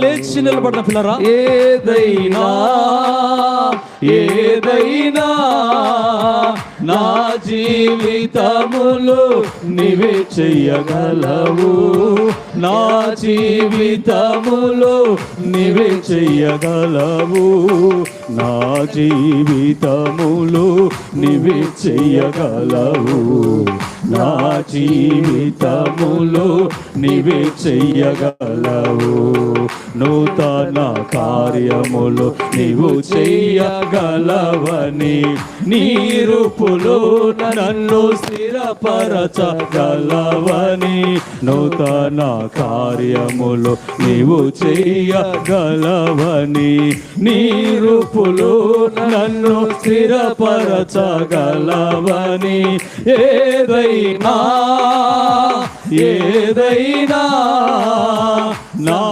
లేచి నిలబడిన పిల్లరా, ఏదైనా నా జీవితములో నీవే చెయ్యగలవు, నా జీవితములో నీవే చెయ్యగలవు, నా జీవితములో నీవే చెయ్యగలవు, నా జీవితములో నీవే చెయ్యగలవు. నూతన కార్యములు నీవు చెయ్యగలవని, నీ రూపులో నన్ను స్థిరపరచగలవని, నూతన కార్యములు నీవు చెయ్యగలవని, నీ రూపులో నన్ను స్థిరపరచగలవని, ఏదైనా నా